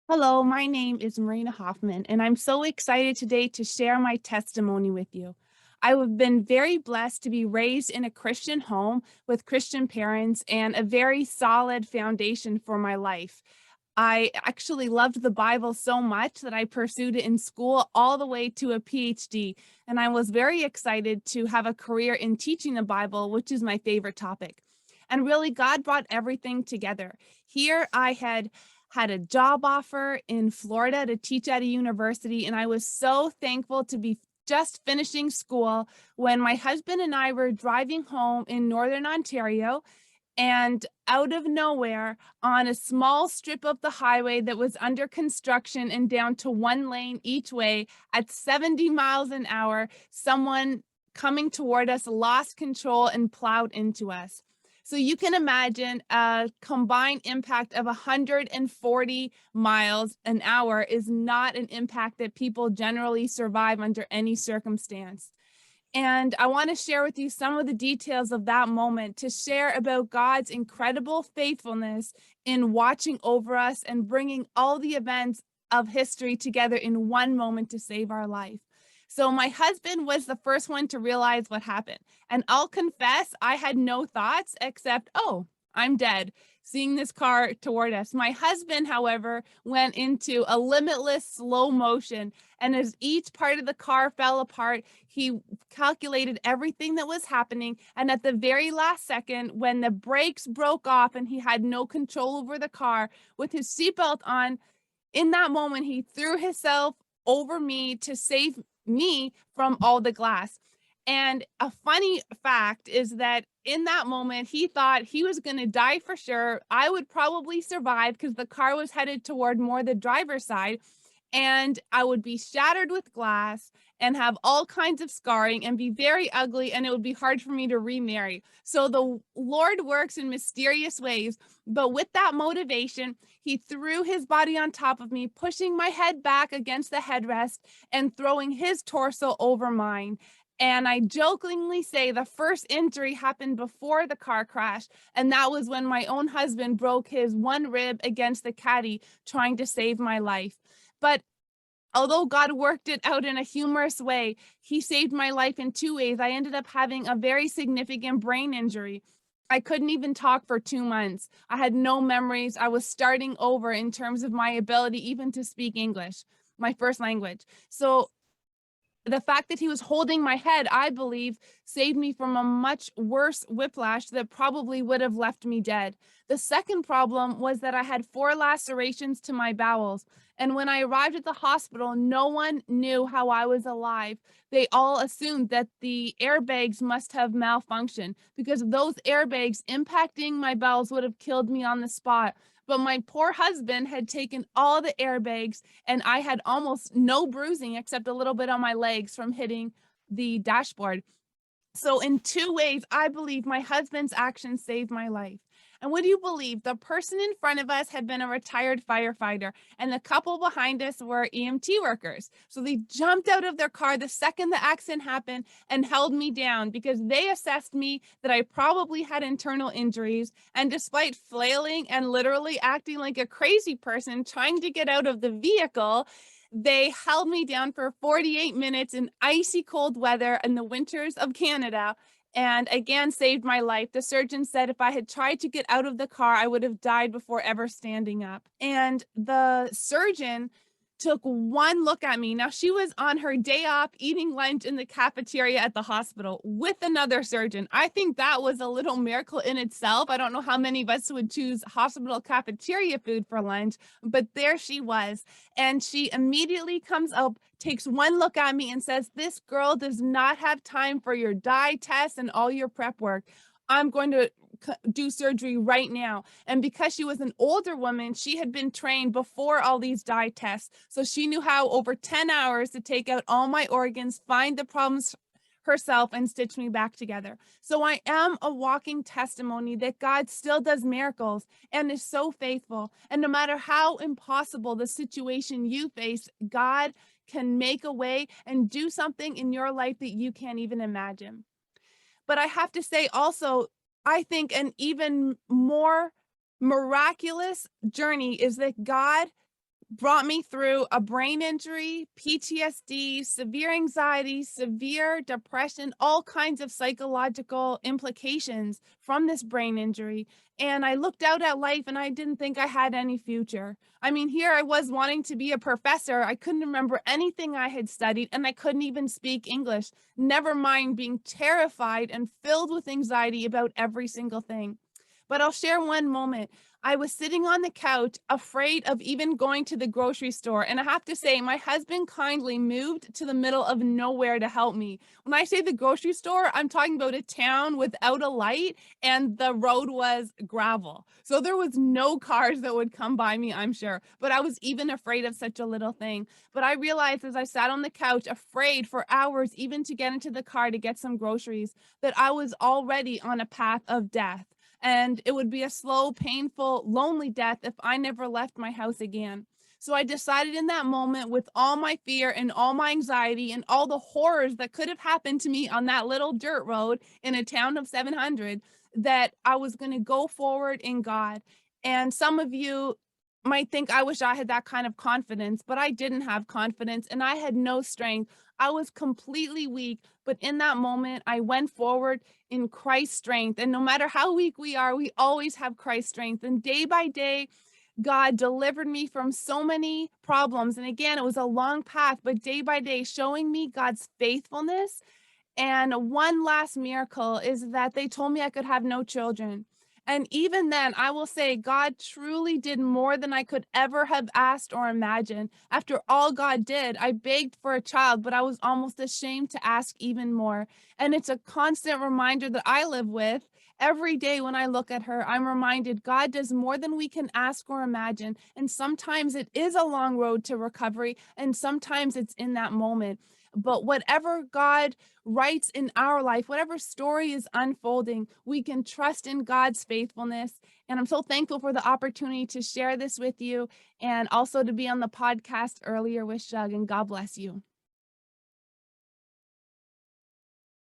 Hello, my name is Marina Hofman, and I'm so excited today to share my testimony with you. I have been very blessed to be raised in a Christian home with Christian parents and a very solid foundation for my life. I actually loved the Bible so much that I pursued it in school all the way to a PhD, and I was very excited to have a career in teaching the Bible, which is my favorite topic. And really, God brought everything together. Here I had a job offer in Florida to teach at a university, and I was so thankful to be just finishing school when my husband and I were driving home in Northern Ontario, and out of nowhere, on a small strip of the highway that was under construction and down to one lane each way at 70 miles an hour, someone coming toward us lost control and plowed into us. So you can imagine a combined impact of 140 miles an hour is not an impact that people generally survive under any circumstance. And I want to share with you some of the details of that moment to share about God's incredible faithfulness in watching over us and bringing all the events of history together in one moment to save our life. So, my husband was the first one to realize what happened. And I'll confess, I had no thoughts except, oh, I'm dead, seeing this car toward us. My husband, however, went into a limitless slow motion. And as each part of the car fell apart, he calculated everything that was happening. And at the very last second, when the brakes broke off and he had no control over the car, with his seatbelt on, in that moment, he threw himself over me to save me from all the glass. And a funny fact is that in that moment, he thought he was going to die for sure. I would probably survive because the car was headed toward more the driver's side, and I would be shattered with glass and have all kinds of scarring and be very ugly, and it would be hard for me to remarry. So the Lord works in mysterious ways, but with that motivation, he threw his body on top of me, pushing my head back against the headrest and throwing his torso over mine. And I jokingly say the first injury happened before the car crash, and that was when my own husband broke his one rib against the caddy trying to save my life. But although God worked it out in a humorous way, he saved my life in two ways. I ended up having a very significant brain injury. I couldn't even talk for 2 months. I had no memories. I was starting over in terms of my ability even to speak English, my first language. So the fact that he was holding my head, I believe, saved me from a much worse whiplash that probably would have left me dead. The second problem was that I had four lacerations to my bowels. And when I arrived at the hospital, no one knew how I was alive. They all assumed that the airbags must have malfunctioned because those airbags impacting my bowels would have killed me on the spot. But my poor husband had taken all the airbags, and I had almost no bruising except a little bit on my legs from hitting the dashboard. So, in two ways, I believe my husband's actions saved my life. And would you believe the person in front of us had been a retired firefighter, and the couple behind us were EMT workers? So they jumped out of their car the second the accident happened and held me down because they assessed me that I probably had internal injuries. And despite flailing and literally acting like a crazy person trying to get out of the vehicle, they held me down for 48 minutes in icy cold weather in the winters of Canada and again saved my life. The surgeon said if I had tried to get out of the car, I would have died before ever standing up. And the surgeon took one look at me. Now, she was on her day off eating lunch in the cafeteria at the hospital with another surgeon. I think that was a little miracle in itself. I don't know how many of us would choose hospital cafeteria food for lunch, but there she was. And she immediately comes up, takes one look at me, and says, "This girl does not have time for your dye test and all your prep work. I'm going to do surgery right now." And because she was an older woman, she had been trained before all these dye tests. So she knew how over 10 hours to take out all my organs, find the problems herself, and stitch me back together. So I am a walking testimony that God still does miracles and is so faithful. And no matter how impossible the situation you face, God can make a way and do something in your life that you can't even imagine. But I have to say also, I think an even more miraculous journey is that God brought me through a brain injury, PTSD, severe anxiety, severe depression, all kinds of psychological implications from this brain injury. And I looked out at life and I didn't think I had any future. I mean, here I was wanting to be a professor. I couldn't remember anything I had studied and I couldn't even speak English, never mind being terrified and filled with anxiety about every single thing. But I'll share one moment. I was sitting on the couch, afraid of even going to the grocery store. And I have to say, my husband kindly moved to the middle of nowhere to help me. When I say the grocery store, I'm talking about a town without a light, and the road was gravel. So there was no cars that would come by me, I'm sure. But I was even afraid of such a little thing. But I realized as I sat on the couch, afraid for hours, even to get into the car to get some groceries, that I was already on a path of death. And it would be a slow, painful, lonely death if I never left my house again. So I decided in that moment, with all my fear and all my anxiety and all the horrors that could have happened to me on that little dirt road in a town of 700, that I was going to go forward in God. And some of you might think I wish I had that kind of confidence, but I didn't have confidence and I had no strength. I was completely weak. But in that moment, I went forward in Christ's strength. And no matter how weak we are, we always have Christ's strength. And day by day, God delivered me from so many problems. And again, it was a long path, but day by day, showing me God's faithfulness. And one last miracle is that they told me I could have no children. And even then, I will say God truly did more than I could ever have asked or imagined. After all God did, I begged for a child, but I was almost ashamed to ask even more. And it's a constant reminder that I live with. Every day when I look at her, I'm reminded God does more than we can ask or imagine. And sometimes it is a long road to recovery, and sometimes it's in that moment. But whatever God writes in our life, whatever story is unfolding, we can trust in God's faithfulness. And I'm so thankful for the opportunity to share this with you and also to be on the podcast earlier with Shug. And God bless you.